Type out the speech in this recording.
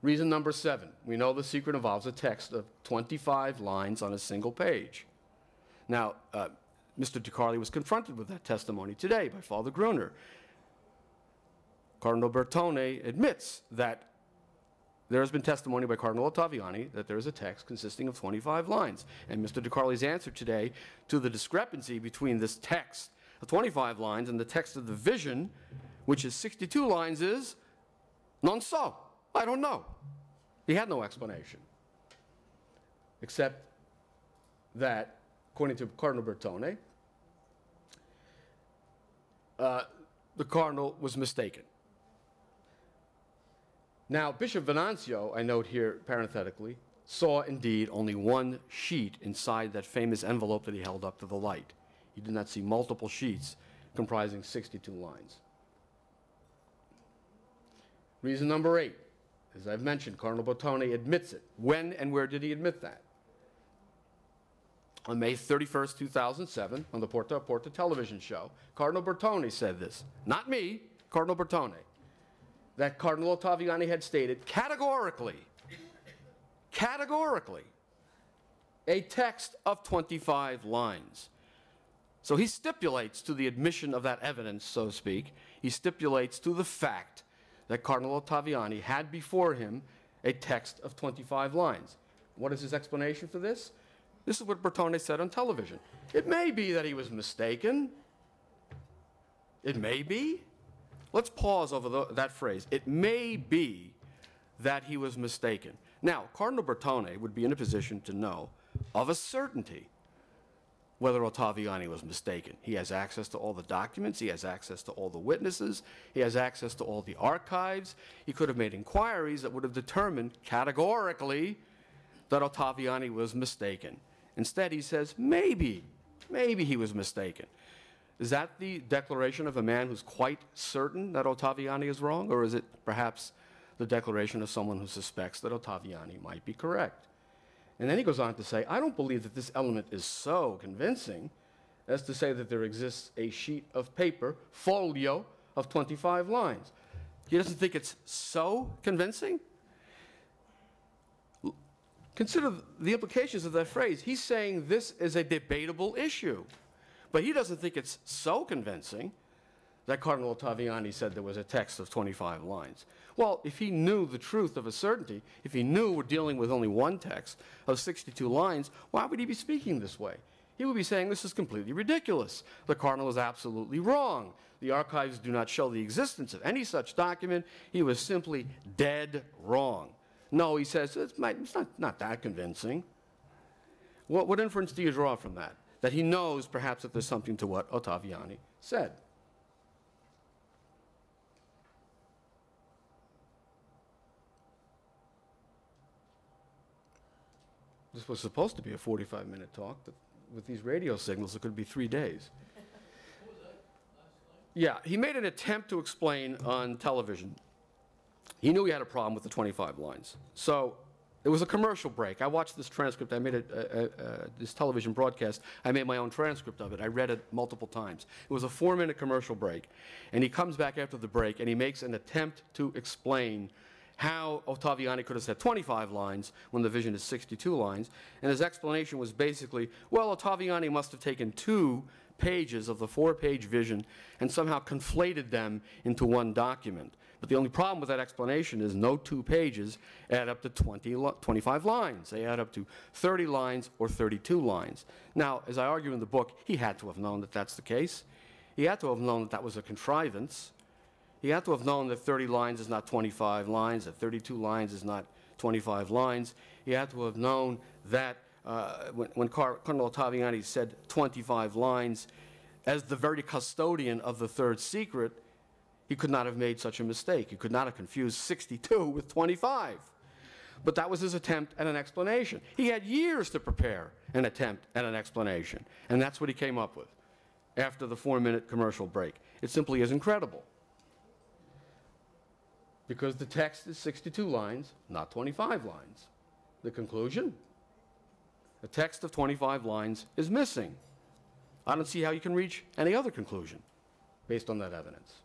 Reason number 7, we know the secret involves a text of 25 lines on a single page. Now, Mr. DiCarli was confronted with that testimony today by Father Gruner. Cardinal Bertone admits that there has been testimony by Cardinal Ottaviani that there is a text consisting of 25 lines. And Mr. DiCarli's answer today to the discrepancy between this text of 25 lines and the text of the vision, which is 62 lines, is non so. I don't know. He had no explanation, except that, according to Cardinal Bertone, the cardinal was mistaken. Now, Bishop Venancio, I note here parenthetically, saw indeed only one sheet inside that famous envelope that he held up to the light. He did not see multiple sheets comprising 62 lines. Reason number 8, as I've mentioned, Cardinal Bertone admits it. When and where did he admit that? On May 31st, 2007, on the Porta a Porta television show, Cardinal Bertone said this, not me, Cardinal Bertone, that Cardinal Ottaviani had stated categorically, a text of 25 lines. So he stipulates to the admission of that evidence, so to speak, he stipulates to the fact that Cardinal Ottaviani had before him a text of 25 lines. What is his explanation for this? This is what Bertone said on television. It may be that he was mistaken. It may be. Let's pause over that phrase. It may be that he was mistaken. Now, Cardinal Bertone would be in a position to know of a certainty whether Ottaviani was mistaken. He has access to all the documents. He has access to all the witnesses. He has access to all the archives. He could have made inquiries that would have determined categorically that Ottaviani was mistaken. Instead, he says, maybe he was mistaken. Is that the declaration of a man who's quite certain that Ottaviani is wrong, or is it perhaps the declaration of someone who suspects that Ottaviani might be correct? And then he goes on to say, I don't believe that this element is so convincing as to say that there exists a sheet of paper, folio, of 25 lines. He doesn't think it's so convincing? Consider the implications of that phrase. He's saying this is a debatable issue. But he doesn't think it's so convincing that Cardinal Ottaviani said there was a text of 25 lines. Well, if he knew the truth of a certainty, if he knew we're dealing with only one text of 62 lines, why would he be speaking this way? He would be saying this is completely ridiculous. The cardinal is absolutely wrong. The archives do not show the existence of any such document. He was simply dead wrong. No, he says, it's not that convincing. What inference do you draw from that? That he knows perhaps that there's something to what Ottaviani said. This was supposed to be a 45-minute talk, but with these radio signals, it could be 3 days. What was that last slide? Yeah, he made an attempt to explain on television. He knew he had a problem with the 25 lines. So it was a commercial break. I watched this transcript. I made this television broadcast. I made my own transcript of it. I read it multiple times. It was a 4-minute commercial break. And he comes back after the break, and he makes an attempt to explain how Ottaviani could have said 25 lines when the vision is 62 lines. And his explanation was basically, well, Ottaviani must have taken 2 pages of the 4-page vision and somehow conflated them into one document. But the only problem with that explanation is no 2 pages add up to 25 lines. They add up to 30 lines or 32 lines. Now, as I argue in the book, he had to have known that that's the case. He had to have known that that was a contrivance. He had to have known that 30 lines is not 25 lines, that 32 lines is not 25 lines. He had to have known that when Cardinal Ottaviani said 25 lines, as the very custodian of the third secret, he could not have made such a mistake. He could not have confused 62 with 25. But that was his attempt at an explanation. He had years to prepare an attempt at an explanation, and that's what he came up with after the 4-minute commercial break. It simply is incredible. Because the text is 62 lines, not 25 lines. The conclusion? A text of 25 lines is missing. I don't see how you can reach any other conclusion based on that evidence.